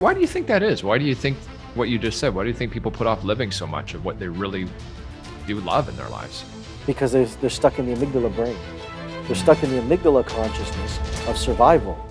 Why do you think that is? Why do you think what you just said? Why do you think people put off living so much of what they really do love in their lives? Because they're stuck in the amygdala brain. They're stuck in the amygdala consciousness of survival.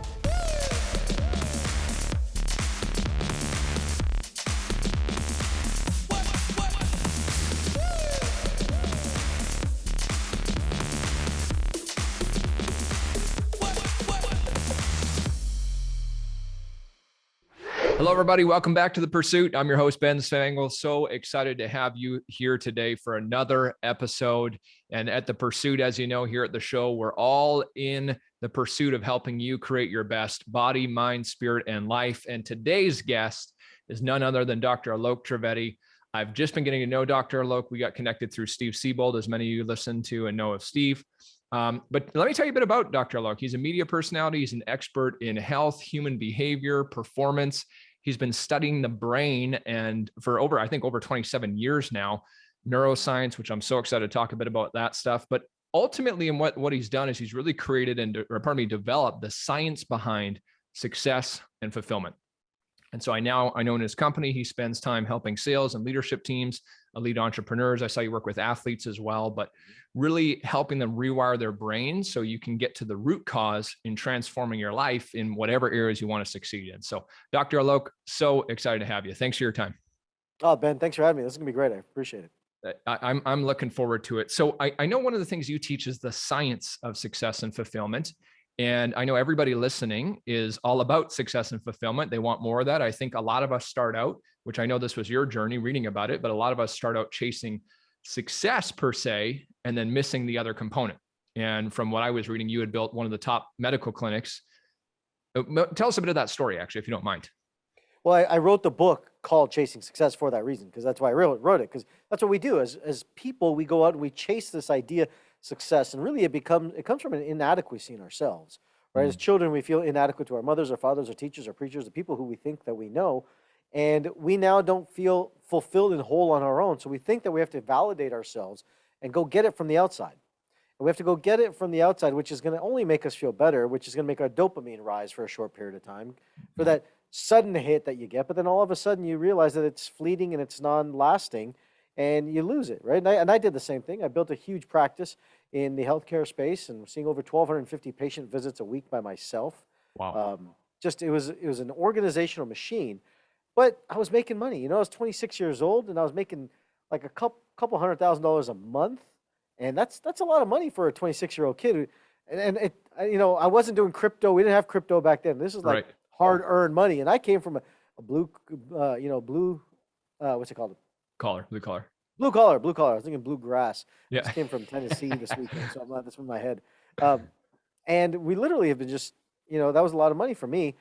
Hello, everybody. Welcome back to The Pursuit. I'm your host, Ben Spangl. So excited to have you here today for another episode. And at The Pursuit, as you know, here at the show, we're all in the pursuit of helping you create your best body, mind, spirit, and life. And today's guest is none other than Dr. Alok Trivedi. I've just been getting to know Dr. Alok. We got connected through Steve Siebold, as many of you listen to and know of Steve. But let me tell you a bit about Dr. Alok. He's a media personality. He's an expert in health, human behavior, performance. He's been studying the brain and for over 27 years now, neuroscience, which I'm so excited to talk a bit about that stuff. But ultimately, and what he's done is he's really created developed the science behind success and fulfillment. And so I know in his company, he spends time helping sales and leadership teams, lead entrepreneurs. I saw you work with athletes as well, but really helping them rewire their brains so you can get to the root cause in transforming your life in whatever areas you want to succeed in. So Dr. Alok, so excited to have you. Thanks for your time. Oh, Ben, thanks for having me. This is gonna be great. I appreciate it. I'm looking forward to it. So I know one of the things you teach is the science of success and fulfillment. And I know everybody listening is all about success and fulfillment. They want more of that. I think a lot of us start out, which I know this was your journey reading about it, but a lot of us start out chasing success per se, and then missing the other component. And from what I was reading, you had built one of the top medical clinics. Tell us a bit of that story, actually, if you don't mind. Well, I wrote the book called Chasing Success for that reason, because that's why I wrote it, because that's what we do. As people, we go out and we chase this idea success, and really it comes from an inadequacy in ourselves, right? As children, we feel inadequate to our mothers, our fathers, our teachers, our preachers, the people who we think that we know, and we now don't feel fulfilled and whole on our own. So we think that we have to validate ourselves and go get it from the outside. And we have to go get it from the outside, which is going to only make us feel better, which is going to make our dopamine rise for a short period of time, for that sudden hit that you get. But then all of a sudden you realize that it's fleeting and it's non-lasting, and you lose it, right? And I did the same thing. I built a huge practice in the healthcare space and seeing over 1,250 patient visits a week by myself. Wow. It was an organizational machine, but I was making money. I was 26 years old and I was making like a couple $100,000 a month, and that's a lot of money for a 26-year-old kid. I wasn't doing crypto. We didn't have crypto back then. This is like hard-earned money, and I came from a blue, what's it called? Blue collar. Blue collar. I was thinking bluegrass. Yeah. Just came from Tennessee this weekend, so that's in my head. And we literally have been just, that was a lot of money for me,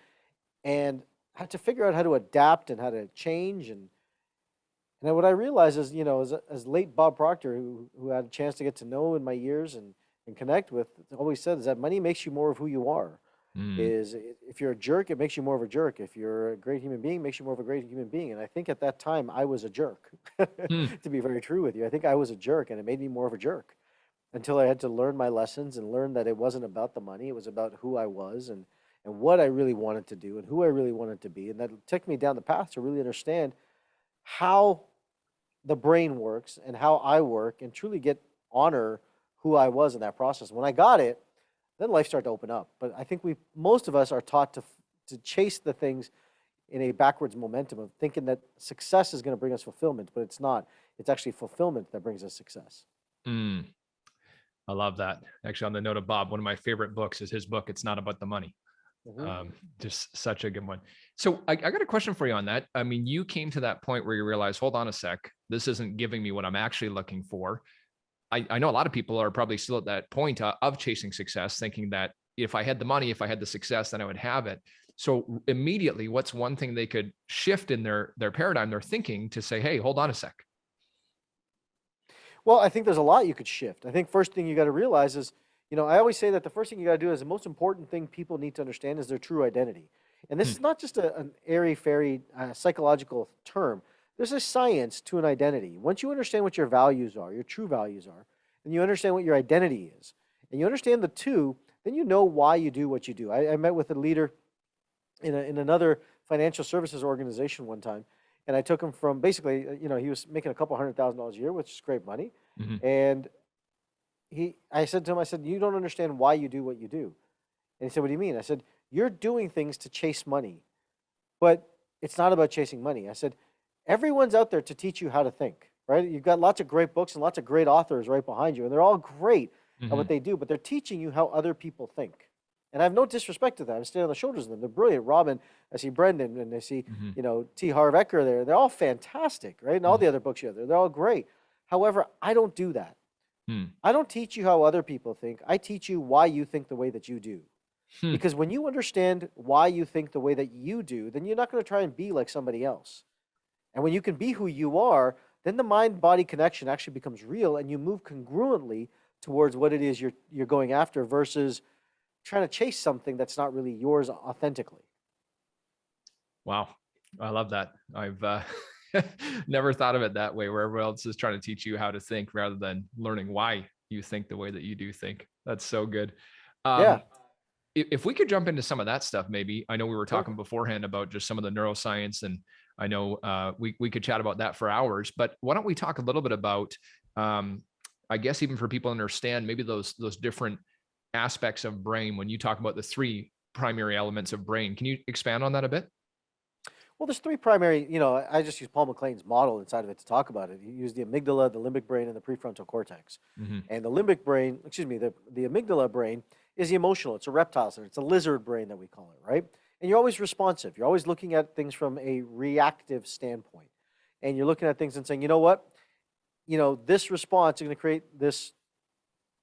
and I had to figure out how to adapt and how to change. And then what I realized is, as late Bob Proctor, who had a chance to get to know in my years and connect with, always said is that money makes you more of who you are. Is if you're a jerk, it makes you more of a jerk. If you're a great human being, it makes you more of a great human being. And I think at that time I was a jerk, to be very true with you. I think I was a jerk, and it made me more of a jerk until I had to learn my lessons and learn that it wasn't about the money. It was about who I was and what I really wanted to do and who I really wanted to be. And that took me down the path to really understand how the brain works and how I work, and truly honor who I was in that process. When I got it, then life started to open up. But I think most of us are taught to chase the things in a backwards momentum of thinking that success is going to bring us fulfillment, but it's not. It's actually fulfillment that brings us success. I love that. Actually, on the note of Bob, one of my favorite books is his book, It's Not About the Money. Just such a good one. So I got a question for you on that. I mean, you came to that point where you realized, hold on a sec, this isn't giving me what I'm actually looking for. I know a lot of people are probably still at that point of chasing success, thinking that if I had the money, if I had the success, then I would have it. So immediately, what's one thing they could shift in their paradigm, their thinking, to say, hey, hold on a sec? Well, I think there's a lot you could shift. I think first thing you got to realize is, I always say that the first thing you got to do is the most important thing people need to understand is their true identity. And this is not just an airy-fairy psychological term. There's a science to an identity. Once you understand what your values are, your true values are, and you understand what your identity is, and you understand the two, then you know why you do what you do. I met with a leader in another financial services organization one time, and I took him from basically, he was making a couple $100,000 a year, which is great money. Mhm. And I said to him, I said, you don't understand why you do what you do. And he said, what do you mean? I said, you're doing things to chase money, but it's not about chasing money. I said, everyone's out there to teach you how to think, right? You've got lots of great books and lots of great authors right behind you, and they're all great at what Mhm. they do, but they're teaching you how other people think. And I have no disrespect to them. I'm standing on the shoulders of them. They're brilliant. Robin, I see Brendan, and I see, Mhm. T. Harv Eker there. They're all fantastic, right? And all Mhm. the other books you have there, they're all great. However, I don't do that. Hmm. I don't teach you how other people think. I teach you why you think the way that you do. Hmm. Because when you understand why you think the way that you do, then you're not going to try and be like somebody else. And when you can be who you are, then the mind-body connection actually becomes real, and you move congruently towards what it is you're going after versus trying to chase something that's not really yours authentically. Wow. I love that. I've never thought of it that way, where everyone else is trying to teach you how to think rather than learning why you think the way that you do think. That's so good. Yeah, Um, if we could jump into some of that stuff, maybe. I know we were sure. talking beforehand about just some of the neuroscience, and I know we could chat about that for hours, but why don't we talk a little bit about, I guess, even for people to understand maybe those different aspects of brain when you talk about the three primary elements of brain. Can you expand on that a bit? Well, there's three primary, I just use Paul MacLean's model inside of it to talk about it. He used the amygdala, the limbic brain, and the prefrontal cortex. Hmm. And the limbic brain, excuse me, the amygdala brain is the emotional. It's a reptile center. It's a lizard brain that we call it, right? And you're always responsive. You're always looking at things from a reactive standpoint. And you're looking at things and saying, you know what? This response is going to create this,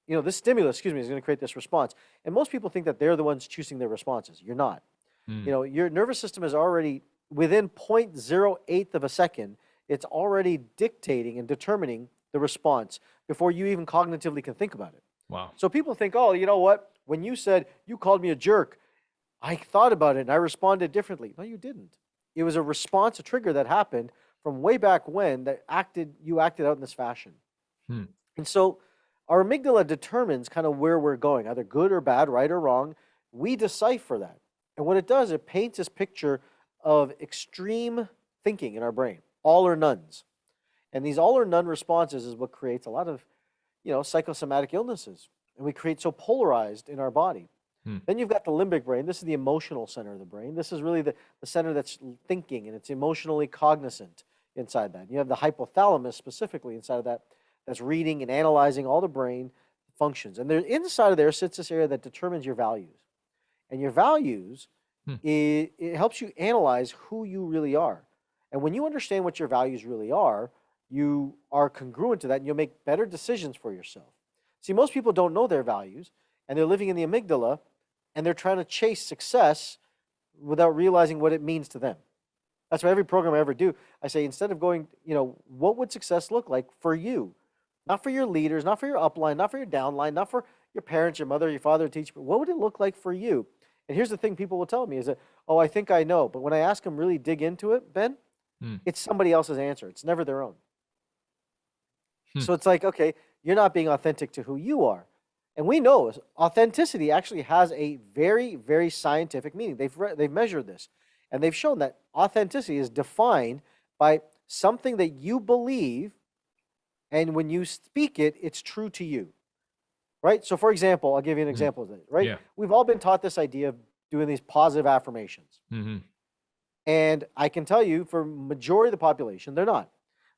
this stimulus, excuse me, is going to create this response. And most people think that they're the ones choosing their responses. You're not. Mm. Your nervous system is already within 0.08 of a second, it's already dictating and determining the response before you even cognitively can think about it. Wow. So people think, oh, you know what? When you said you called me a jerk, I thought about it and I responded differently. No, you didn't. It was a response, a trigger that happened from way back when that you acted out in this fashion. Hmm. And so our amygdala determines kind of where we're going, either good or bad, right or wrong. We decipher that. And what it does, it paints this picture of extreme thinking in our brain, all or nones. And these all or none responses is what creates a lot of, psychosomatic illnesses. And we create so polarized in our body. Hmm. Then you've got the limbic brain. This is the emotional center of the brain. This is really the center that's thinking, and it's emotionally cognizant inside that. You have the hypothalamus specifically inside of that that's reading and analyzing all the brain functions. And inside of there sits this area that determines your values. And your values, Hmm. it helps you analyze who you really are. And when you understand what your values really are, you are congruent to that and you'll make better decisions for yourself. See, most people don't know their values and they're living in the amygdala and they're trying to chase success without realizing what it means to them. That's why every program I ever do, I say, instead of going, what would success look like for you? Not for your leaders, not for your upline, not for your downline, not for your parents, your mother, your father, teacher, but what would it look like for you? And here's the thing people will tell me is that, oh, I think I know. But when I ask them really dig into it, Ben, Hmm. it's somebody else's answer. It's never their own. Hmm. So it's like, okay, you're not being authentic to who you are. And we know authenticity actually has a very, very scientific meaning. They've measured this. And they've shown that authenticity is defined by something that you believe, and when you speak it, it's true to you. Right? So for example, I'll give you an example of that, right? Yeah. We've all been taught this idea of doing these positive affirmations. Mm-hmm. And I can tell you for majority of the population, they're not.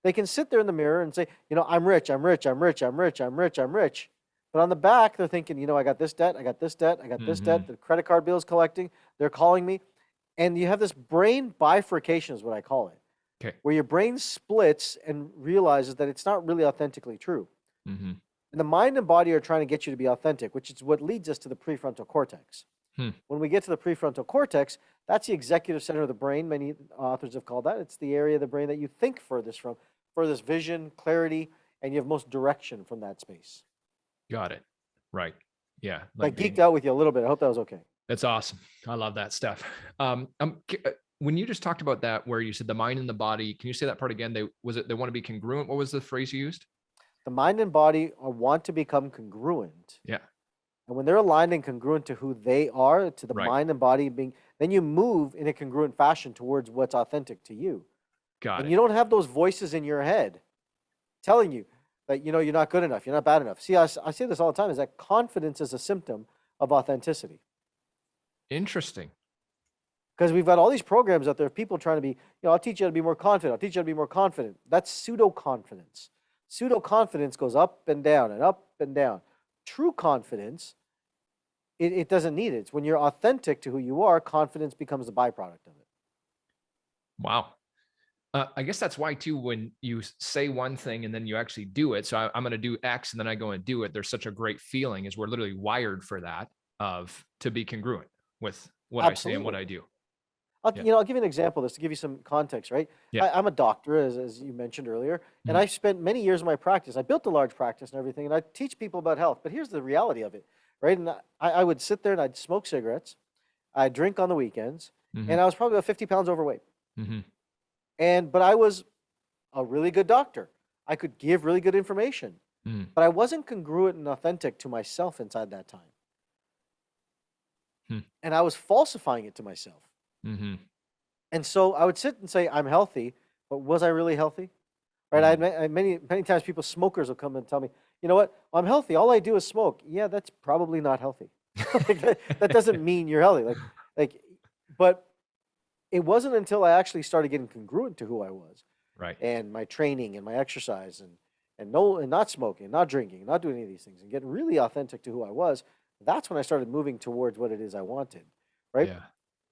They can sit there in the mirror and say, I'm rich, I'm rich, I'm rich, I'm rich, I'm rich, I'm rich. But on the back, they're thinking, I got this debt, I got this debt, I got this debt, the credit card bill is collecting, they're calling me. And you have this brain bifurcation is what I call it. Okay. Where your brain splits and realizes that it's not really authentically true. Mm-hmm. And the mind and body are trying to get you to be authentic, which is what leads us to the prefrontal cortex. Hmm. When we get to the prefrontal cortex, that's the executive center of the brain. Many authors have called that. It's the area of the brain that you think furthest from, furthest vision, clarity, and you have most direction from that space. Got it. Right. Yeah. I geeked out with you a little bit. I hope that was okay. That's awesome. I love that stuff. When you just talked about that, where you said the mind and the body, can you say that part again? They want to be congruent. What was the phrase you used? The mind and body want to become congruent. Yeah. And when they're aligned and congruent to who they are, to the Right. mind and body being, then you move in a congruent fashion towards what's authentic to you. Got And it. you don't have those voices in your head telling you that, you know, you're not good enough, you're not bad enough. See, I say this all the time, is that confidence is a symptom of authenticity. Interesting. Because we've got all these programs out there of people trying to be, you know, I'll teach you how to be more confident. I'll teach you how to be more confident. That's pseudo-confidence. Pseudo-confidence goes up and down and up and down. True confidence, it doesn't need it. It's when you're authentic to who you are, confidence becomes the byproduct of it. Wow. I guess that's why too, when you say one thing and then you actually do it. So I'm going to do X and then I go and do it. There's such a great feeling, is we're literally wired for that, to be congruent with what I say and what Absolutely. I do. Yeah. You know, I'll give you an example of this to give you some context, right? Yeah. I'm a doctor, as you mentioned earlier, and Mhm. I've spent many years in my practice. I built a large practice and everything, and I teach people about health. But here's the reality of it, right? And I would sit there and I'd smoke cigarettes, I'd drink on the weekends, Mhm. and I was probably about 50 pounds overweight. Mhm. But I was a really good doctor. I could give really good information, Mhm. but I wasn't congruent and authentic to myself inside that time. Hmm. And I was falsifying it to myself. Mhm. And so I would sit and say, I'm healthy, but was I really healthy? Right? Mhm. Many times people, smokers will come and tell me, you know what, I'm healthy. All I do is smoke. Yeah, that's probably not healthy. Like that doesn't mean you're healthy. But it wasn't until I actually started getting congruent to who I was Right. and my training and my exercise and not smoking, not drinking, not doing any of these things and getting really authentic to who I was. That's when I started moving towards what it is I wanted. Right. Yeah.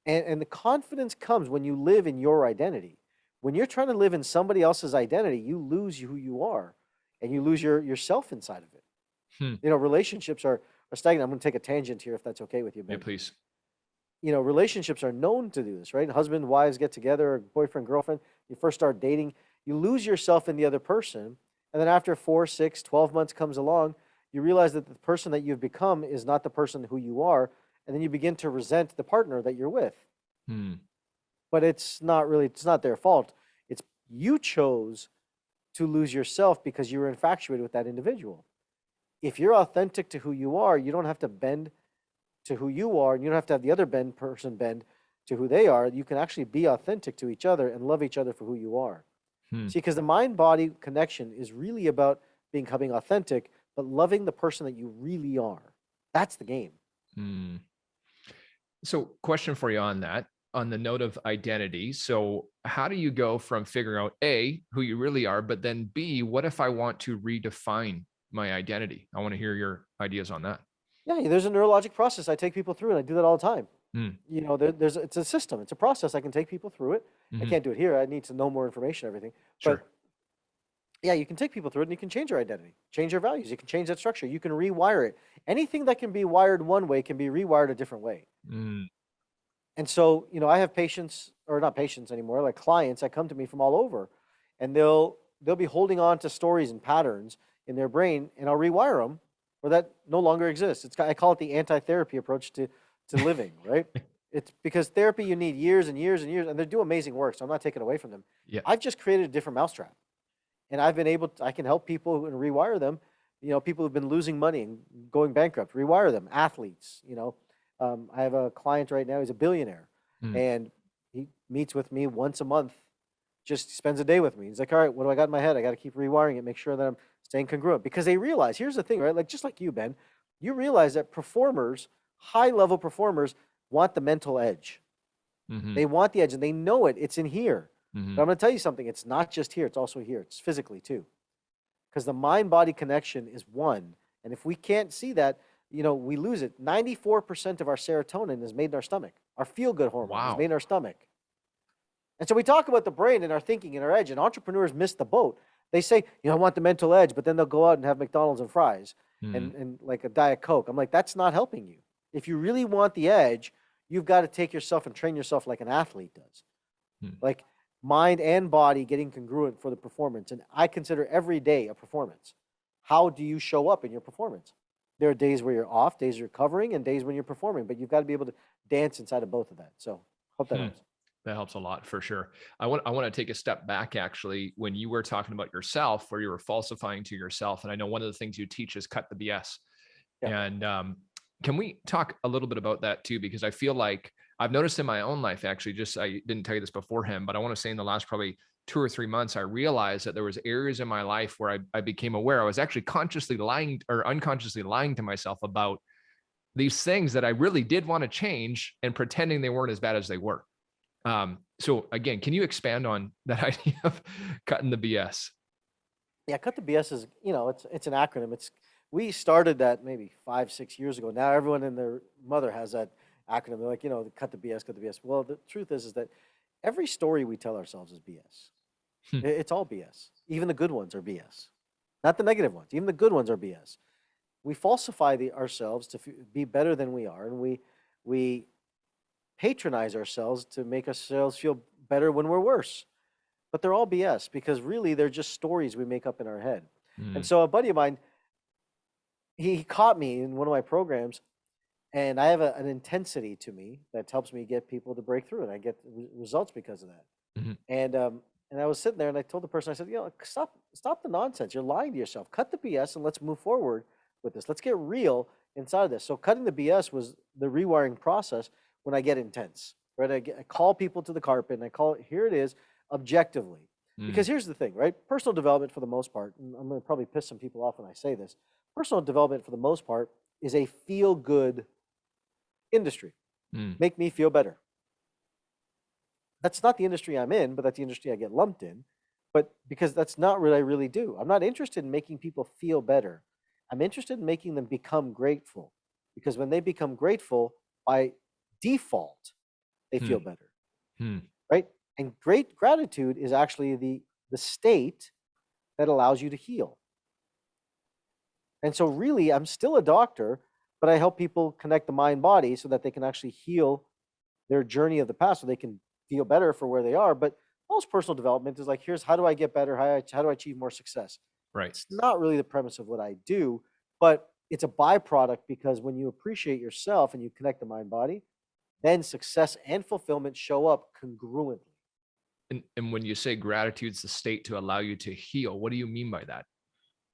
And the confidence comes when you live in your identity. When you're trying to live in somebody else's identity, you lose who you are and you lose yourself inside of it. Hmm. You know, relationships are stagnant. I'm going to take a tangent here if that's okay with you, Yeah, Ben. please. You know, relationships are known to do this, right? Husband, wives get together, or boyfriend, girlfriend, you first start dating, you lose yourself in the other person. And then after 4, 6, 12 months comes along, you realize that the person that you've become is not the person who you are. And then you begin to resent the partner that you're with. Hmm. But it's not their fault. It's you chose to lose yourself because you were infatuated with that individual. If you're authentic to who you are, you don't have to bend to who you are, and you don't have to have the other person bend to who they are. You can actually be authentic to each other and love each other for who you are. Hmm. See, because the mind-body connection is really about becoming authentic, but loving the person that you really are. That's the game. Hmm. So, question for you on that, on the note of identity. So, how do you go from figuring out A, who you really are, but then B, what if I want to redefine my identity? I want to hear your ideas on that. Yeah, there's a neurologic process I take people through, and I do that all the time. Hmm. You know, it's a system, it's a process. I can take people through it. I Mhm. can't do it here. I need to know more information, everything. Sure. But yeah, you can take people through it and you can change your identity, change your values. You can change that structure. You can rewire it. Anything that can be wired one way can be rewired a different way. Mm. And so, you know, I have patients, or not patients anymore, like clients that come to me from all over, and they'll be holding on to stories and patterns in their brain, and I'll rewire them where that no longer exists. I call it the anti-therapy approach to living, right? It's because therapy you need years and years and years, and they do amazing work. So I'm not taking away from them. Yeah. I've just created a different mousetrap, and I can help people and rewire them. You know, people who've been losing money and going bankrupt, rewire them. Athletes, you know, I have a client right now. He's a billionaire, Mm. and he meets with me once a month. Just spends a day with me. He's like, "All right, what do I got in my head? I got to keep rewiring it, make sure that I'm staying congruent." Because they realize, here's the thing, right? Like just like you, Ben, you realize that performers, high level performers, want the mental edge. Mhm. They want the edge, and they know it. It's in here. But I'm Mhm. going to tell you something. It's not just here. It's also here. It's physically too, because the mind-body connection is one. And if we can't see that, you know, we lose it. 94% of our serotonin is made in our stomach. Our feel-good hormone is Wow. made in our stomach. And so we talk about the brain and our thinking and our edge, and entrepreneurs miss the boat. They say, you know, I want the mental edge, but then they'll go out and have McDonald's and fries Mm. and like a Diet Coke. I'm like, that's not helping you. If you really want the edge, you've got to take yourself and train yourself like an athlete does. Mm. Like mind and body getting congruent for the performance. And I consider every day a performance. How do you show up in your performance? There are days where you're off, days you're covering, and days when you're performing, but you've got to be able to dance inside of both of that. So hope that Hmm. helps. That helps a lot for sure. I want to take a step back actually when you were talking about yourself, where you were falsifying to yourself. And I know one of the things you teach is cut the BS. Yeah. And can we talk a little bit about that too? Because I feel like I've noticed in my own life, actually, I didn't tell you this beforehand, but I want to say in the last probably 2 or 3 months, I realized that there was areas in my life where I became aware I was actually consciously lying or unconsciously lying to myself about these things that I really did want to change and pretending they weren't as bad as they were. So again, can you expand on that idea of cutting the BS? Yeah, cut the BS is, it's an acronym. We started that maybe 5, 6 years ago. Now everyone and their mother has that acronym. They're like, cut the BS, cut the BS. Well, the truth is that every story we tell ourselves is BS. Hmm. It's all BS. Even the good ones are BS. Not the negative ones. Even the good ones are BS. We falsify ourselves to be better than we are, and we patronize ourselves to make ourselves feel better when we're worse. But they're all BS because really they're just stories we make up in our head. And Mm. so a buddy of mine, he caught me in one of my programs, and I have an intensity to me that helps me get people to break through, and I get results because of that. Mhm. And I was sitting there, and I told the person, I said, stop the nonsense. You're lying to yourself. Cut the BS, and let's move forward with this. Let's get real inside of this. So cutting the BS was the rewiring process when I get intense, right? I call people to the carpet, and I call it, here it is, objectively. Because Mm. here's the thing, right? Personal development for the most part, and I'm going to probably piss some people off when I say this, personal development for the most part is a feel-good industry. Mm. Make me feel better. That's not the industry I'm in, but that's the industry I get lumped in. But because that's not what I really do. I'm not interested in making people feel better. I'm interested in making them become grateful. Because when they become grateful, by default, they feel Mm. better, Mm. right? And great gratitude is actually the state that allows you to heal. And so really, I'm still a doctor, but I help people connect the mind body so that they can actually heal their journey of the past so they can feel better for where they are. But most personal development is like, here's how do I get better? How do I achieve more success? Right. It's not really the premise of what I do, but it's a byproduct because when you appreciate yourself and you connect the mind body, then success and fulfillment show up congruently. And when you say gratitude's the state to allow you to heal, what do you mean by that?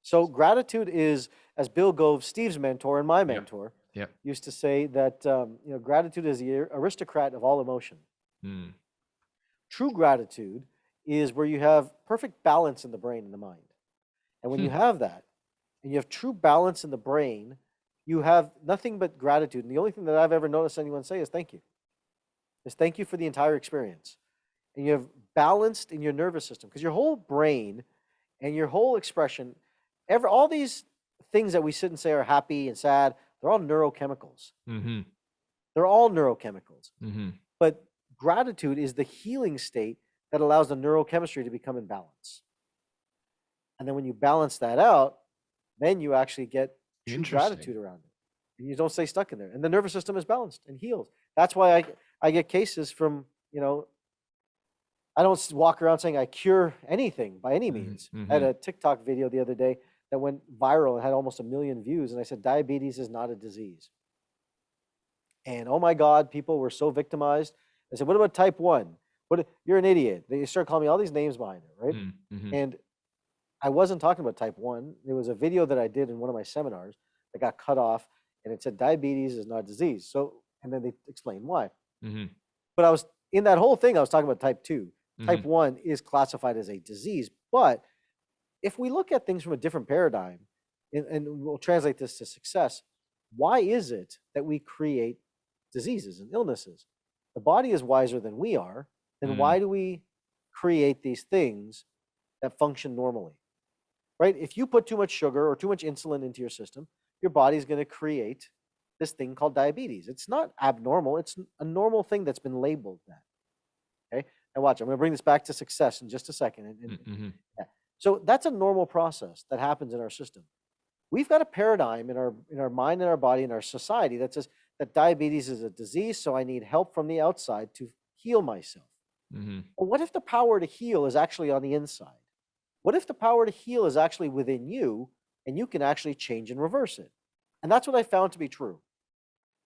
So gratitude is, as Bill Gove, Steve's mentor and my Yeah. mentor, Yeah. used to say that gratitude is the aristocrat of all emotion. Mm. True gratitude is where you have perfect balance in the brain and the mind. And when you Hmm. have that, and you have true balance in the brain, you have nothing but gratitude. And the only thing that I've ever noticed anyone say is thank you. Is thank you for the entire experience. And you have balanced in your nervous system because your whole brain and your whole expression, all these things that we sit and say are happy and sad, they're all neurochemicals. Mm-hmm. They're all neurochemicals. Mm-hmm. But gratitude is the healing state that allows the neurochemistry to become in balance. And then when you balance that out, then you actually get true gratitude Interesting. around it. And you don't stay stuck in there. And the nervous system is balanced and healed. That's why I get cases from, I don't walk around saying I cure anything by any means. Mm-hmm. I had Mm-hmm. a TikTok video the other day that went viral and had almost 1 million views. And I said, diabetes is not a disease. And oh my God, people were so victimized. I said, what about type 1? You're an idiot. They start calling me all these names behind it, right? Mm-hmm. And I wasn't talking about type 1. There was a video that I did in one of my seminars that got cut off, and it said diabetes is not a disease. So, and then they explained why. Mm-hmm. But I was in that whole thing, I was talking about type 2. Type Mm-hmm. 1 is classified as a disease. But if we look at things from a different paradigm, and we'll translate this to success, why is it that we create diseases and illnesses? The body is wiser than we are. Then Mm. why do we create these things that function normally? Right? If you put too much sugar or too much insulin into your system, your body's going to create this thing called diabetes. It's not abnormal. It's a normal thing that's been labeled that. Okay. Now watch, I'm going to bring this back to success in just a second. Mm-hmm. Yeah. So that's a normal process that happens in our system. We've got a paradigm in our mind and our body and our society that says that diabetes is a disease, so I need help from the outside to heal myself. Mm-hmm. But what if the power to heal is actually on the inside? What if the power to heal is actually within you and you can actually change and reverse it? And that's what I found to be true.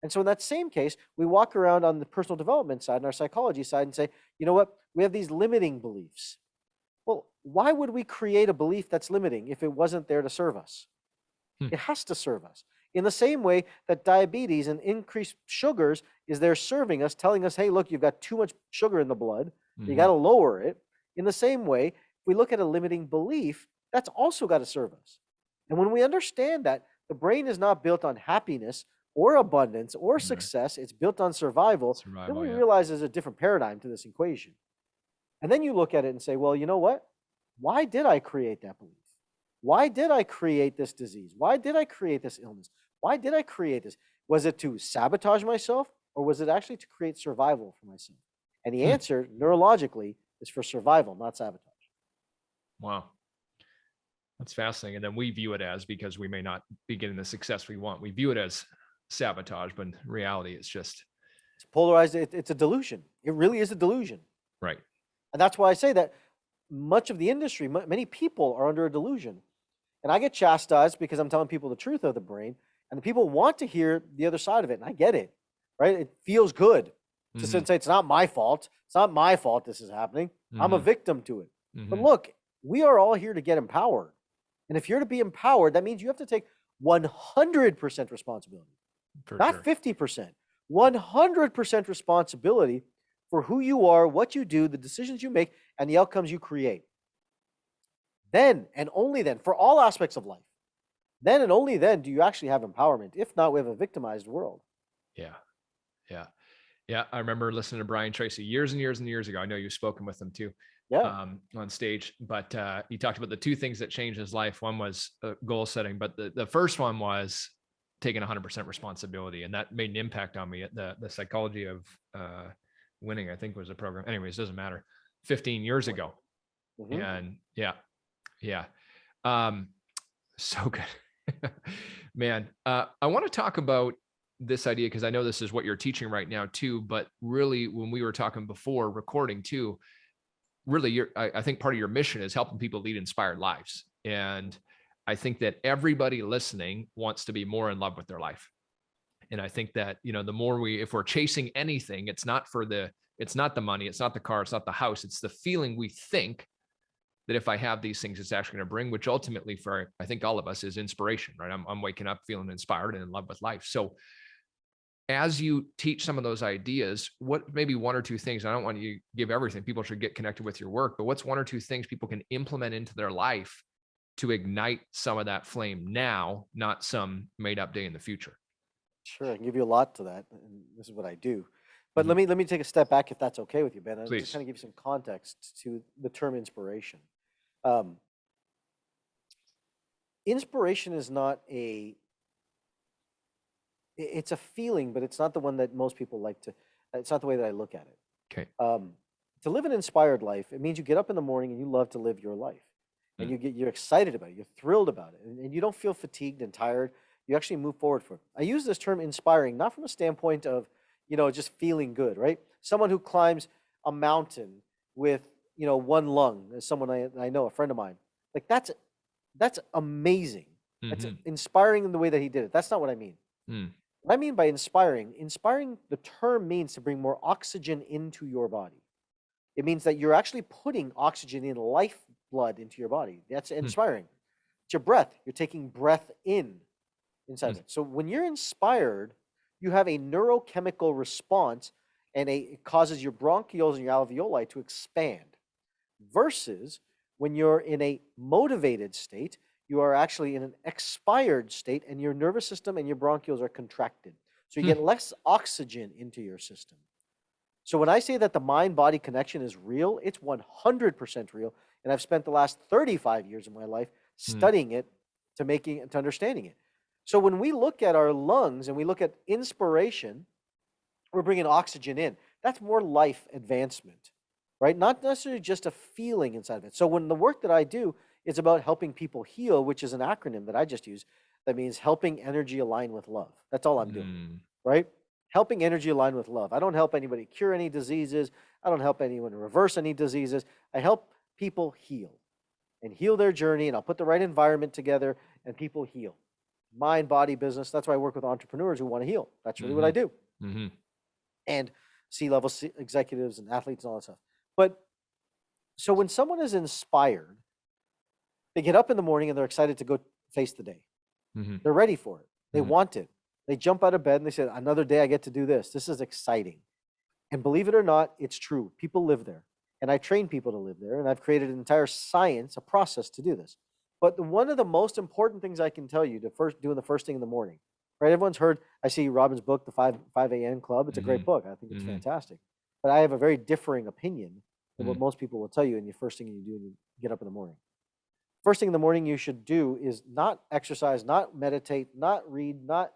And so in that same case, we walk around on the personal development side and our psychology side and say, you know what? We have these limiting beliefs. Well, why would we create a belief that's limiting if it wasn't there to serve us? Hmm. It has to serve us. In the same way that diabetes and increased sugars is there serving us, telling us, hey, look, you've got too much sugar in the blood. You got to lower it. In the same way, if we look at a limiting belief, that's also got to serve us. And when we understand that the brain is not built on happiness or abundance or success, it's built on survival, then we realize there's a different paradigm to this equation. And then you look at it and say, well, you know what? Why did I create that belief? Why did I create this disease? Why did I create this illness? Why did I create this? Was it to sabotage myself, or was it actually to create survival for myself? And the answer, neurologically, is for survival, not sabotage. Wow. That's fascinating. And then we view it as, because we may not be getting the success we want, we view it as sabotage, but in reality, it's polarized. It's a delusion. It really is a delusion. Right. And that's why I say that much of the industry, many people are under a delusion. And I get chastised because I'm telling people the truth of the brain, and the people want to hear the other side of it. And I get it, right? It feels good to say, it's not my fault. It's not my fault this is happening. I'm a victim to it. But look, we are all here to get empowered. And if you're to be empowered, that means you have to take 100% responsibility, not 50%, 100% responsibility for who you are, what you do, the decisions you make, and the outcomes you create. Then, and only then, for all aspects of life, then and only then do you actually have empowerment. If not, we have a victimized world. Yeah. I remember listening to Brian Tracy years and years and years ago. I know you've spoken with him too. On stage, but he talked about the two things that changed his life. One was goal setting, but the first one was taking 100% responsibility, and that made an impact on me. The Psychology of Winning, I think, was a program. Anyways, doesn't matter. 15 years ago, and so good, man. I want to talk about this idea because I know this is what you're teaching right now too. But really, when we were talking before recording too, really, I think part of your mission is helping people lead inspired lives. And I think that everybody listening wants to be more in love with their life. And I think that, the more if we're chasing anything, it's not the money, it's not the car, it's not the house, it's the feeling we think that if I have these things, it's actually going to bring, which ultimately for, I think all of us, is inspiration, right? I'm waking up feeling inspired and in love with life. So as you teach some of those ideas, what maybe one or two things, I don't want you to give everything, people should get connected with your work, but what's one or two things people can implement into their life to ignite some of that flame now, not some made up day in the future? Sure, I can give you a lot to that, and this is what I do. But let me take a step back, if that's okay with you, Ben. I'll just kind of give you some context to the term inspiration. Inspiration is not it's a feeling, but it's not the one that most people like to, it's not the way that I look at it. Okay. To live an inspired life, it means you get up in the morning and you love to live your life. And you're excited about it, you're thrilled about it, and you don't feel fatigued and tired. You actually move forward for it. I use this term inspiring, not from a standpoint of, just feeling good, right? Someone who climbs a mountain with, one lung, as someone I know, a friend of mine, like that's amazing. That's inspiring in the way that he did it. That's not what I mean. What I mean by inspiring, the term means to bring more oxygen into your body. It means that you're actually putting oxygen in, lifeblood into your body. That's inspiring. It's your breath. You're taking breath inside of it. So when you're inspired, you have a neurochemical response, and it causes your bronchioles and your alveoli to expand. Versus when you're in a motivated state, you are actually in an expired state, and your nervous system and your bronchioles are contracted. So you get less oxygen into your system. So when I say that the mind-body connection is real, it's 100% real. And I've spent the last 35 years of my life studying it to understanding it. So when we look at our lungs and we look at inspiration, we're bringing oxygen in. That's more life advancement, right? Not necessarily just a feeling inside of it. So when the work that I do is about helping people heal, which is an acronym that I just use, that means helping energy align with love. That's all I'm doing, right? Helping energy align with love. I don't help anybody cure any diseases. I don't help anyone reverse any diseases. I help people heal and heal their journey, and I'll put the right environment together and people heal. Mind, body, business. That's why I work with entrepreneurs who want to heal. That's really what I do. And C-level executives and athletes and all that stuff. But so when someone is inspired, they get up in the morning and they're excited to go face the day. They're ready for it. They want it. They jump out of bed and they say, another day I get to do this. This is exciting. And believe it or not, it's true. People live there. And I train people to live there. And I've created an entire science, a process to do this. But one of the most important things I can tell you to doing the first thing in the morning, right? Everyone's heard, I see Robin's book, The 5 a.m. Club. It's a great book. I think it's fantastic. But I have a very differing opinion than what most people will tell you in the first thing you do when you get up in the morning. First thing in the morning you should do is not exercise, not meditate, not read, not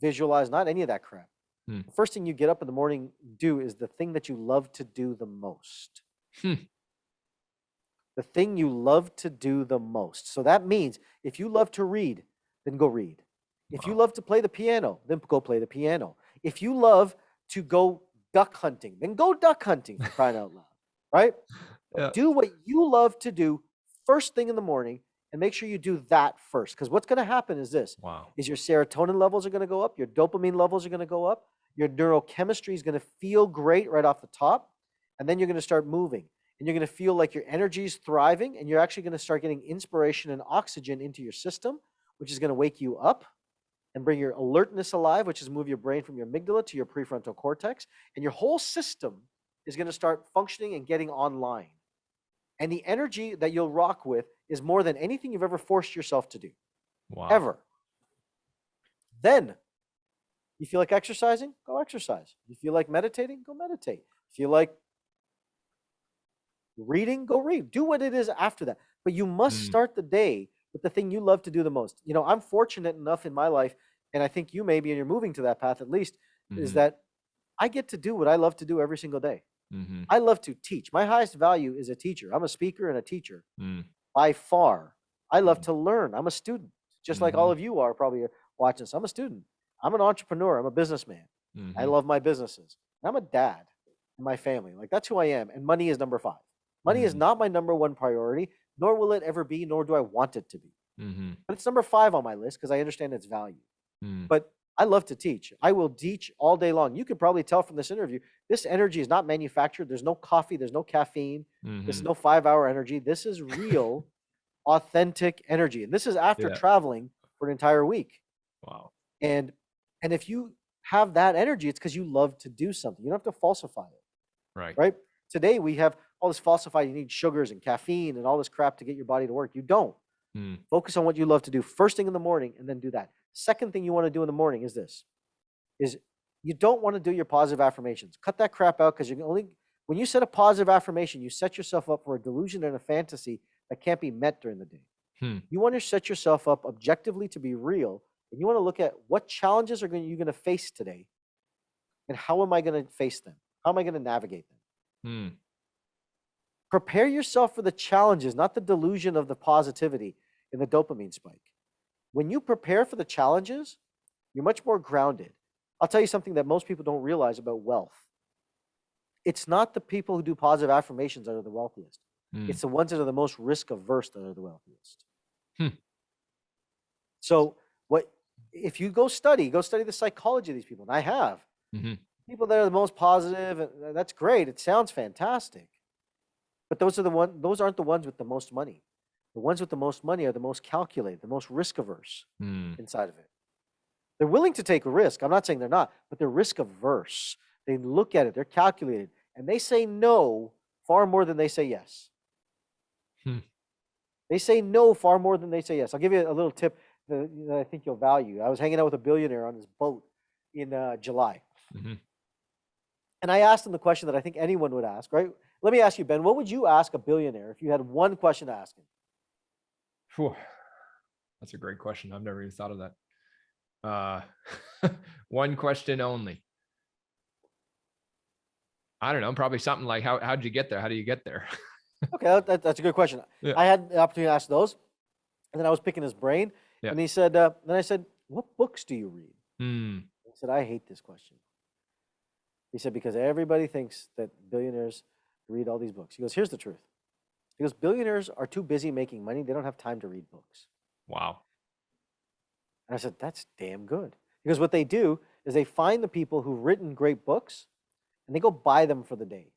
visualize, not any of that crap. The first thing you get up in the morning do is the thing that you love to do the most. The thing you love to do the most. So that means if you love to read, then go read. If you love to play the piano, then go play the piano. If you love to go duck hunting, then go duck hunting, for crying out loud, right? Yeah. Do what you love to do first thing in the morning and make sure you do that first. Because what's going to happen is this, is your serotonin levels are going to go up, your dopamine levels are going to go up, your neurochemistry is going to feel great right off the top, and then you're going to start moving. And you're going to feel like your energy is thriving, and you're actually going to start getting inspiration and oxygen into your system, which is going to wake you up and bring your alertness alive, which is move your brain from your amygdala to your prefrontal cortex. And your whole system is going to start functioning and getting online. And the energy that you'll rock with is more than anything you've ever forced yourself to do. Ever. Then, you feel like exercising? Go exercise. You feel like meditating? Go meditate. You feel like reading? Go read. Do what it is after that. But you must start the day with the thing you love to do the most. You know, I'm fortunate enough in my life, and I think you may be, and you're moving to that path at least, is that I get to do what I love to do every single day. I love to teach. My highest value is a teacher. I'm a speaker and a teacher by far. I love to learn. I'm a student, just like all of you are probably watching this. I'm a student. I'm an entrepreneur. I'm a businessman. I love my businesses. I'm a dad in my family. Like, that's who I am. And money is number 5. Money is not my number 1 priority, nor will it ever be, nor do I want it to be. But it's number 5 on my list because I understand its value. But I love to teach. I will teach all day long. You could probably tell from this interview, this energy is not manufactured. There's no coffee. There's no caffeine. There's no 5-hour energy. This is real, authentic energy. And this is after traveling for an entire week. Wow. And if you have that energy, it's because you love to do something. You don't have to falsify it. Right? Today, we have all this falsified. You need sugars and caffeine and all this crap to get your body to work. You don't. Focus on what you love to do first thing in the morning and then do that. Second thing you want to do in the morning is this, is you don't want to do your positive affirmations. Cut that crap out, because when you set a positive affirmation, you set yourself up for a delusion and a fantasy that can't be met during the day. You want to set yourself up objectively to be real, and you want to look at what challenges are you going to face today, and how am I going to face them? How am I going to navigate them? Prepare yourself for the challenges, not the delusion of the positivity and the dopamine spike. When you prepare for the challenges, you're much more grounded. I'll tell you something that most people don't realize about wealth. It's not the people who do positive affirmations that are the wealthiest. It's the ones that are the most risk averse that are the wealthiest. So if you go study the psychology of these people, and I have. People that are the most positive, that's great. It sounds fantastic. But those aren't the ones with the most money. The ones with the most money are the most calculated, the most risk averse inside of it. They're willing to take a risk. I'm not saying they're not, but they're risk averse. They look at it, they're calculated, and they say no far more than they say yes. They say no far more than they say yes. I'll give you a little tip that I think you'll value. I was hanging out with a billionaire on his boat in July. And I asked him the question that I think anyone would ask, right? Let me ask you, Ben, what would you ask a billionaire if you had one question to ask him? That's a great question. I've never even thought of that. One question only. I don't know, probably something like, how'd you get there? How do you get there? Okay, that's a good question. I had the opportunity to ask those, and then I was picking his brain, and he said, then I said, what books do you read? I said, I hate this question. He said, because everybody thinks that billionaires read all these books. He goes, here's the truth. He goes, billionaires are too busy making money. They don't have time to read books. Wow. And I said, that's damn good. Because what they do is they find the people who've written great books, and they go buy them for the day.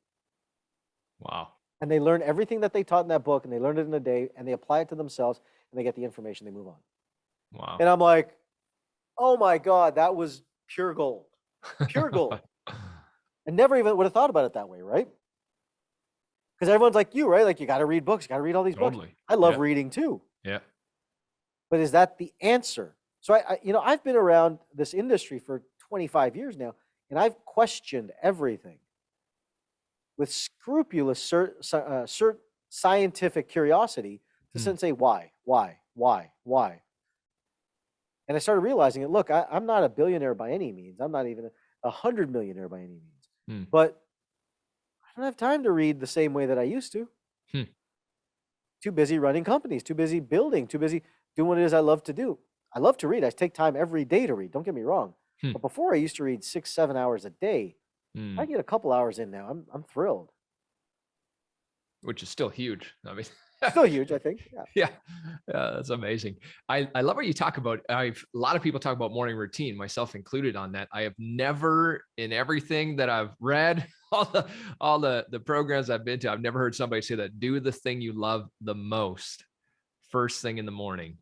Wow. And they learn everything that they taught in that book, and they learned it in a day, and they apply it to themselves, and they get the information, they move on. Wow. And I'm like, Oh my God, that was pure gold. Pure gold. I never even would have thought about it that way, right? Because everyone's like you, right? Like you got to read books, you got to read all these books. Totally. I love Yeah. reading too. Yeah. But is that the answer? So I've been around this industry for 25 years now, and I've questioned everything with scrupulous scientific curiosity to sit and say, why? And I started realizing it. Look, I'm not a billionaire by any means. I'm not even a 100 millionaire by any means. But I don't have time to read the same way that I used to. Too busy running companies, too busy building, too busy doing what it is I love to do. I love to read. I take time every day to read. Don't get me wrong. But before I used to read 6-7 hours a day. I get a couple hours in now. I'm thrilled. Which is still huge. I mean, still huge, I think. Yeah. That's amazing. I love what you talk about. A lot of people talk about morning routine, myself included on that. I have never, in everything that I've read, all the programs I've been to, I've never heard somebody say that do the thing you love the most first thing in the morning.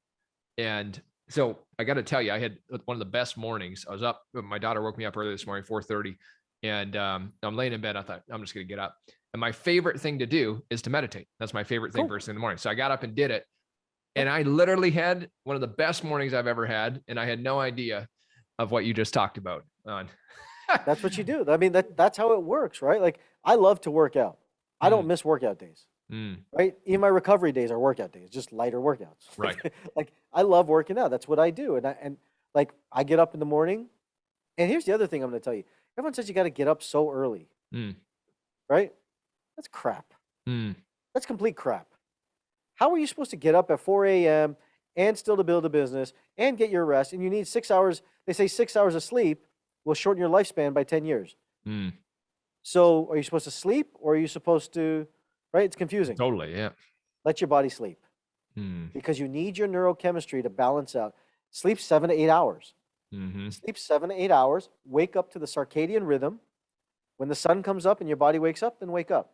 And so I got to tell you, I had one of the best mornings. I was up, my daughter woke me up early this morning, 4:30. And I'm laying in bed. I thought, I'm just going to get up. And my favorite thing to do is to meditate. That's my favorite thing first thing in the morning. So I got up and did it. And I literally had one of the best mornings I've ever had. And I had no idea of what you just talked about. That's what you do. I mean, that's how it works, right? Like I love to work out. I don't miss workout days, right? Even my recovery days are workout days, just lighter workouts. Right. Like I love working out. That's what I do. And like I get up in the morning. And here's the other thing I'm going to tell you. Everyone says you got to get up so early, right? That's crap. That's complete crap. How are you supposed to get up at 4 a.m. and still to build a business and get your rest? And you need 6 hours. They say 6 hours of sleep will shorten your lifespan by 10 years. So are you supposed to sleep or are you supposed to, right? It's confusing. Totally, yeah. Let your body sleep because you need your neurochemistry to balance out. Sleep 7 to 8 hours. Sleep 7 to 8 hours. Wake up to the circadian rhythm. When the sun comes up and your body wakes up, then wake up.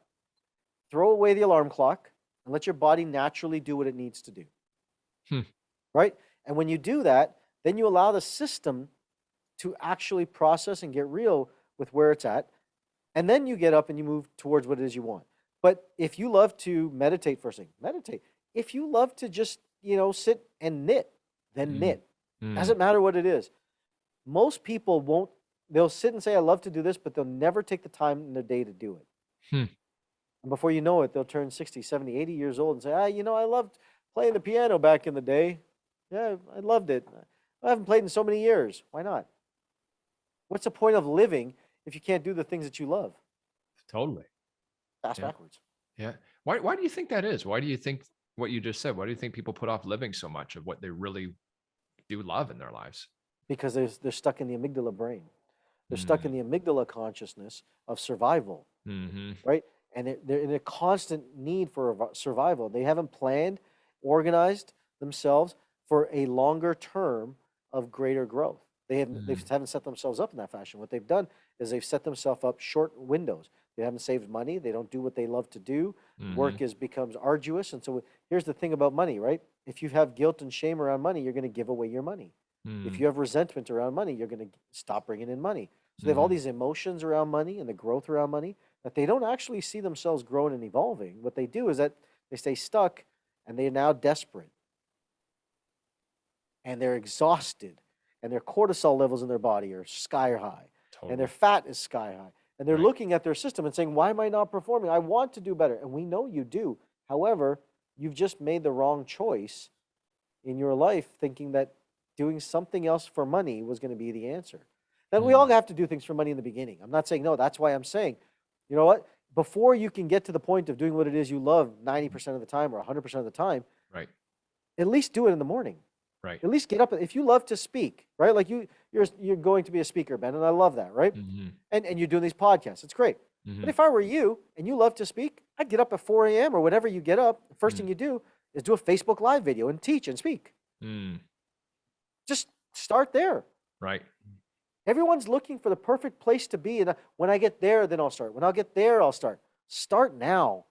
Throw away the alarm clock and let your body naturally do what it needs to do. Right? And when you do that, then you allow the system to actually process and get real with where it's at. And then you get up and you move towards what it is you want. But if you love to meditate first thing, meditate. If you love to just, sit and knit, then knit. Doesn't matter what it is. Most people won't, they'll sit and say, I love to do this, but they'll never take the time in their day to do it. And before you know it, they'll turn 60, 70, 80 years old and say, I loved playing the piano back in the day. Yeah, I loved it. I haven't played in so many years. Why not? What's the point of living if you can't do the things that you love? Totally. Fast backwards. Yeah. Why do you think that is? Why do you think what you just said? Why do you think people put off living so much of what they really do love in their lives? Because they're stuck in the amygdala brain. They're stuck in the amygdala consciousness of survival, right? And they're in a constant need for survival. They haven't planned, organized themselves for a longer term of greater growth. They haven't set themselves up in that fashion. What they've done is they've set themselves up short windows. They haven't saved money. They don't do what they love to do. Work becomes arduous. And so here's the thing about money, right? If you have guilt and shame around money, you're going to give away your money. If you have resentment around money, you're going to stop bringing in money. So they have all these emotions around money and the growth around money that they don't actually see themselves growing and evolving. What they do is that they stay stuck and they're now desperate. And they're exhausted. And their cortisol levels in their body are sky high. And their fat is sky high. And they're looking at their system and saying, why am I not performing? I want to do better. And we know you do. However, you've just made the wrong choice in your life thinking that doing something else for money was going to be the answer. Then we all have to do things for money in the beginning. I'm not saying no. That's why I'm saying, you know what? Before you can get to the point of doing what it is you love 90% of the time or 100% of the time, at least do it in the morning. At least get up. If you love to speak, right? Like you're going to be a speaker, Ben, and I love that, right? And you're doing these podcasts. It's great. But if I were you and you love to speak, I'd get up at 4 a.m. or whenever you get up. The first thing you do is do a Facebook Live video and teach and speak. Just start there. Everyone's looking for the perfect place to be. And when I get there, then I'll start. When I'll get there, I'll start. Start now.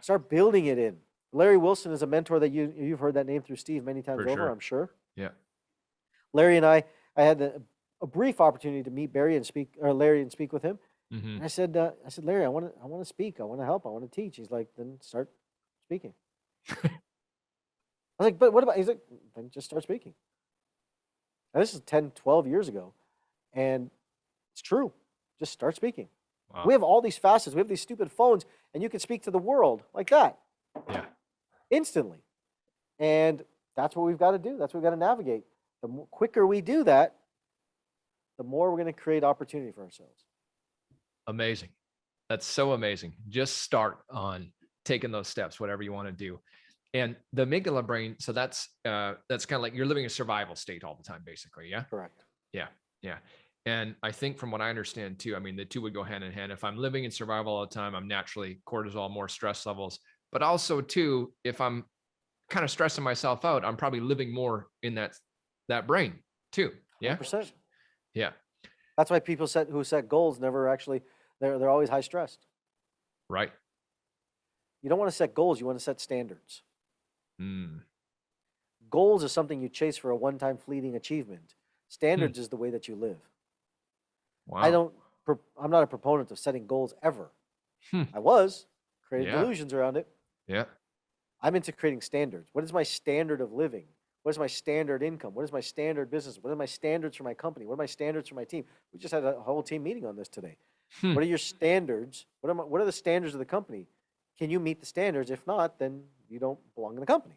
Start building it in. Larry Wilson is a mentor that you've heard that name through Steve many times over, I'm sure. Larry and I I had a brief opportunity to meet Larry and speak with him. Mm-hmm. And I said, Larry, I want to speak. I want to help. I want to teach. He's like, then start speaking. I was like, but what about, he's like, then just start speaking. And this is 10, 12 years ago. And it's true. Just start speaking. Wow. We have all these facets. We have these stupid phones, and you can speak to the world like that. Yeah. Instantly. And that's what we've got to do. That's what we've got to navigate. The quicker we do that, the more we're going to create opportunity for ourselves. Amazing. That's so amazing. Just start on taking those steps, whatever you want to do. And the amygdala brain, so that's kind of like you're living a survival state all the time, basically. Yeah. Correct. Yeah. Yeah. And I think from what I understand too, I mean, the two would go hand in hand. If I'm living in survival all the time, I'm naturally cortisol, more stress levels, but also too, if I'm kind of stressing myself out, I'm probably living more in that brain too. Yeah. 100%. Yeah. That's why people who set goals never actually, they're always high stressed. Right. You don't want to set goals. You want to set standards. Mm. Goals is something you chase for a one-time fleeting achievement. Standards is the way that you live. Wow. I'm not a proponent of setting goals ever. I created delusions around it. Yeah. I'm into creating standards. What is my standard of living? What is my standard income? What is my standard business? What are my standards for my company? What are my standards for my team? We just had a whole team meeting on this today. What are your standards? What are the standards of the company? Can you meet the standards? If not, then you don't belong in the company.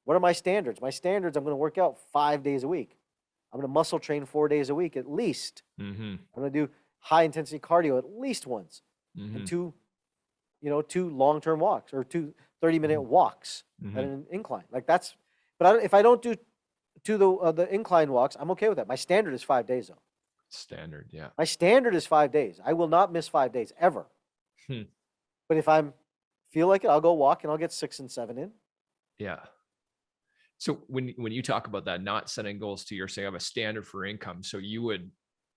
What are my standards? My standards, I'm going to work out 5 days a week. I'm going to muscle train 4 days a week at least. Mm-hmm. I'm going to do high intensity cardio at least once. And two long-term walks or 2 30-minute walks at an incline. Like that's, but if I don't do the incline walks, I'm okay with that. My standard is 5 days though. Standard. Yeah. My standard is 5 days. I will not miss 5 days ever. But if I feel like it, I'll go walk and I'll get 6 and 7 in. Yeah. So when you talk about that, not setting goals to your, say, I have a standard for income. So you would,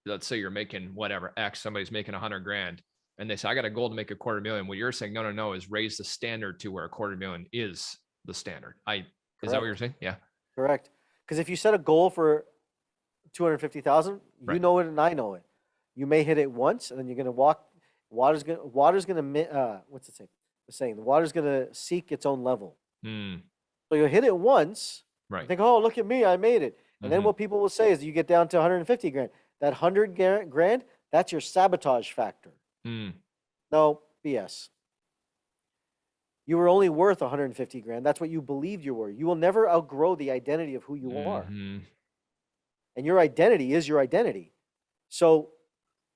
let's say you're making whatever X, somebody's making 100 grand and they say, I got a goal to make $250,000. What you're saying, no, is raise the standard to where $250,000 is the standard. Is that what you're saying? Yeah. Correct. Because if you set a goal for 250,000, you know it and I know it. You may hit it once and then you're going to walk. Water's going to, what's it say? The saying, the water's going to seek its own level. So you'll hit it once, right? Think, oh, look at me, I made it. And then what people will say is you get down to 150 grand. That 100 grand, that's your sabotage factor. No, BS. You were only worth 150 grand. That's what you believed you were. You will never outgrow the identity of who you are. And your identity is your identity. So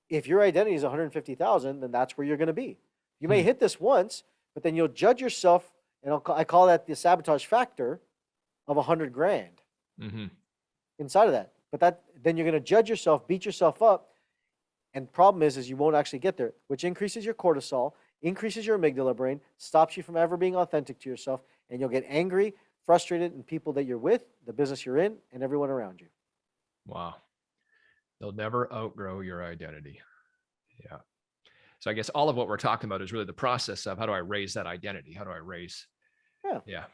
if your identity is 150,000, then that's where you're going to be. You may hit this once, but then you'll judge yourself, and I call that the sabotage factor of 100 grand inside of that. But then you're going to judge yourself, beat yourself up, and the problem is you won't actually get there, which increases your cortisol, increases your amygdala brain, stops you from ever being authentic to yourself, and you'll get angry, frustrated in people that you're with, the business you're in, and everyone around you. Wow. They'll never outgrow your identity. Yeah. So I guess all of what we're talking about is really the process of how do I raise that identity? How do I raise? Yeah.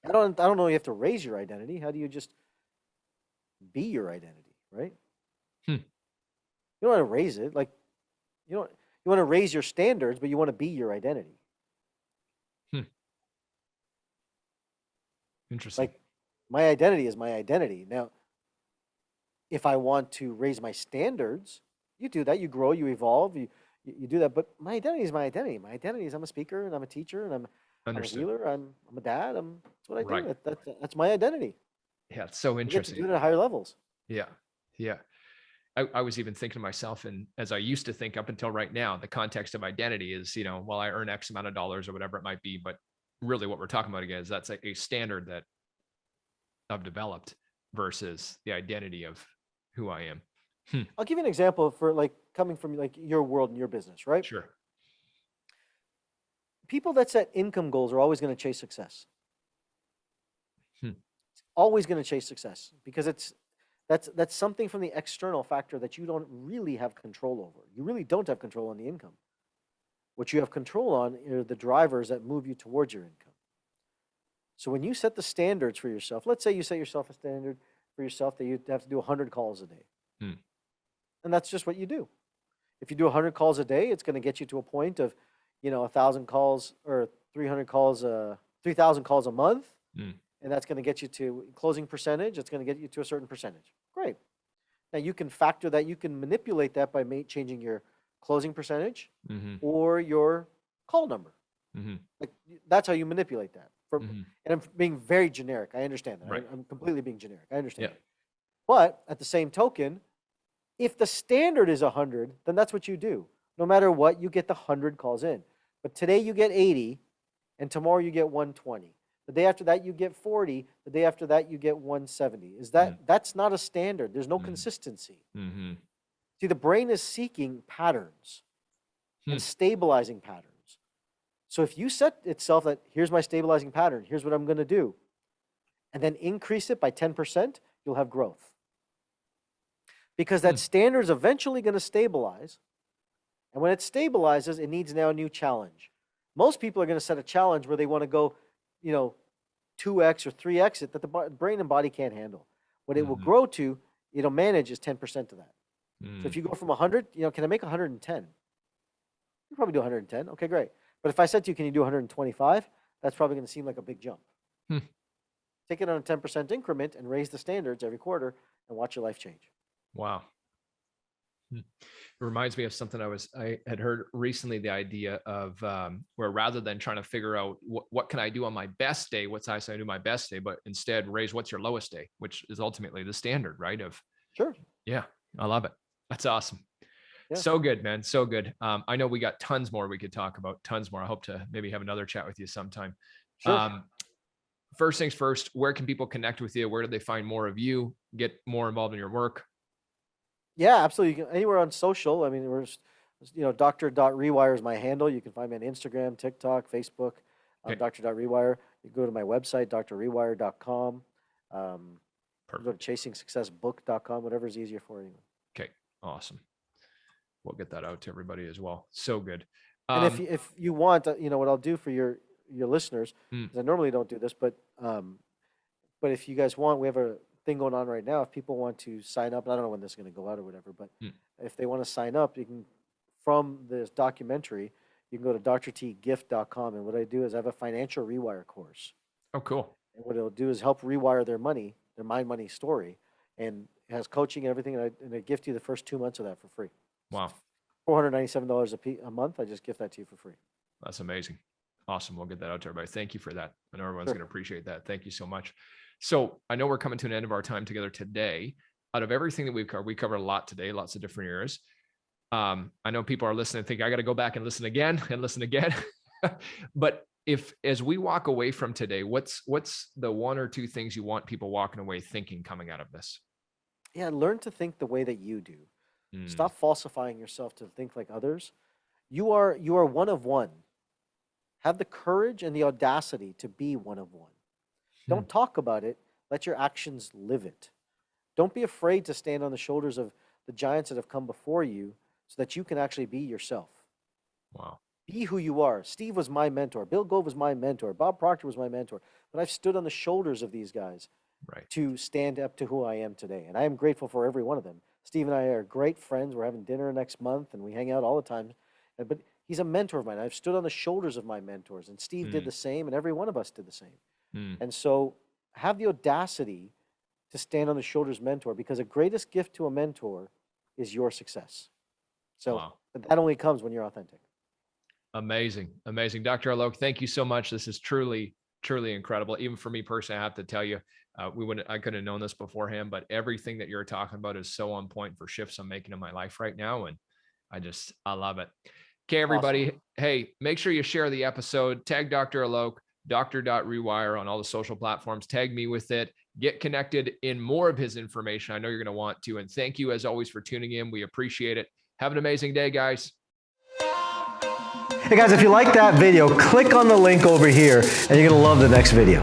I don't know. You have to raise your identity. How do you just be your identity, right? You don't want to raise it. Like, you want to raise your standards, but you want to be your identity. Interesting. Like, my identity is my identity. Now, if I want to raise my standards, you do that. You grow, you evolve, you do that. But my identity is my identity. My identity is I'm a speaker and I'm a teacher and I'm a healer. I'm a dad. That's what I do. That's my identity. Yeah, it's so interesting. You get to do it at higher levels. Yeah. I was even thinking to myself, and as I used to think up until right now, the context of identity is, well, I earn X amount of dollars or whatever it might be. But really what we're talking about again is that's like a standard that I've developed versus the identity of who I am. I'll give you an example for like coming from like your world and your business, right? Sure. People that set income goals are always going to chase success. It's always going to chase success because that's something from the external factor that you don't really have control over. You really don't have control on the income. What you have control on are the drivers that move you towards your income. So when you set the standards for yourself, let's say you set yourself a standard for yourself that you have to do 100 calls a day. Hmm. And that's just what you do. If you do 100 calls a day, it's going to get you to a point of, 1,000 calls or 300 calls, 3,000 calls a month. Hmm. And that's going to get you to closing percentage. It's going to get you to a certain percentage. Great. Now you can factor that. You can manipulate that by changing your closing percentage or your call number. Like that's how you manipulate that. And I'm being very generic. I understand that. Right. I'm completely being generic. I understand. Yeah. But at the same token, if the standard is 100, then that's what you do. No matter what, you get the 100 calls in. But today you get 80, and tomorrow you get 120. The day after that you get 40. The day after that you get 170. That's not a standard. There's no consistency. See, the brain is seeking patterns and stabilizing patterns. So if you set itself that here's my stabilizing pattern, here's what I'm going to do, and then increase it by 10%, you'll have growth. Because that standard is eventually going to stabilize. And when it stabilizes, it needs now a new challenge. Most people are going to set a challenge where they want to go, 2x or 3x it that the brain and body can't handle. What it will grow to, it'll manage is 10% of that. So if you go from 100, can I make 110? You probably do 110. Okay, great. But if I said to you, can you do 125? That's probably going to seem like a big jump. Take it on a 10% increment and raise the standards every quarter and watch your life change. Wow. It reminds me of something I had heard recently, the idea of where rather than trying to figure out what can I do on my best day, what size can I do my best day, but instead raise what's your lowest day, which is ultimately the standard, right? Sure. Yeah, I love it. That's awesome. Yeah. So good, man. So good. I know we got tons more we could talk about, tons more. I hope to maybe have another chat with you sometime. Sure. First things first, where can people connect with you? Where do they find more of you, get more involved in your work? Yeah, absolutely. Anywhere on social. I mean, Dr. Rewire is my handle. You can find me on Instagram, TikTok, Facebook. Dr. Rewire. You go to my website, drrewire.com. Go to chasingsuccessbook.com, whatever is easier for anyone. Okay, awesome. We'll get that out to everybody as well. So good. And if you want, what I'll do for your listeners, because I normally don't do this, but if you guys want, we have a thing going on right now. If people want to sign up, and I don't know when this is going to go out or whatever, but if they want to sign up, you can, from this documentary, you can go to drtgift.com. And what I do is I have a financial rewire course. Oh, cool. And what it'll do is help rewire their money, their mind money story, and it has coaching and everything. And I gift you the first 2 months of that for free. Wow. $497 a month. I just gift that to you for free. That's amazing. Awesome. We'll get that out to everybody. Thank you for that. I know everyone's going to appreciate that. Thank you so much. So I know we're coming to an end of our time together today. Out of everything that we covered a lot today, lots of different areas. I know people are listening and think I got to go back and listen again and listen again. But as we walk away from today, what's the one or two things you want people walking away thinking coming out of this? Yeah, learn to think the way that you do. Stop falsifying yourself to think like others. You are one of one. Have the courage and the audacity to be one of one. Don't talk about it. Let your actions live it. Don't be afraid to stand on the shoulders of the giants that have come before you so that you can actually be yourself. Wow. Be who you are. Steve was my mentor. Bill Gove was my mentor. Bob Proctor was my mentor. But I've stood on the shoulders of these guys to stand up to who I am today. And I am grateful for every one of them. Steve and I are great friends. We're having dinner next month, and we hang out all the time. But he's a mentor of mine. I've stood on the shoulders of my mentors, and Steve did the same, and every one of us did the same. And so have the audacity to stand on the shoulders of mentor, because the greatest gift to a mentor is your success. So that only comes when you're authentic. Amazing. Amazing. Dr. Alok, thank you so much. This is truly, truly incredible. Even for me personally, I have to tell you, I couldn't have known this beforehand, but everything that you're talking about is so on point for shifts I'm making in my life right now. And I love it. Okay, everybody. Awesome. Hey, make sure you share the episode, tag Dr. Alok, Dr.Rewire on all the social platforms, tag me with it, get connected in more of his information. I know you're going to want to. And thank you as always for tuning in. We appreciate it. Have an amazing day, guys. Hey guys, if you like that video, click on the link over here and you're going to love the next video.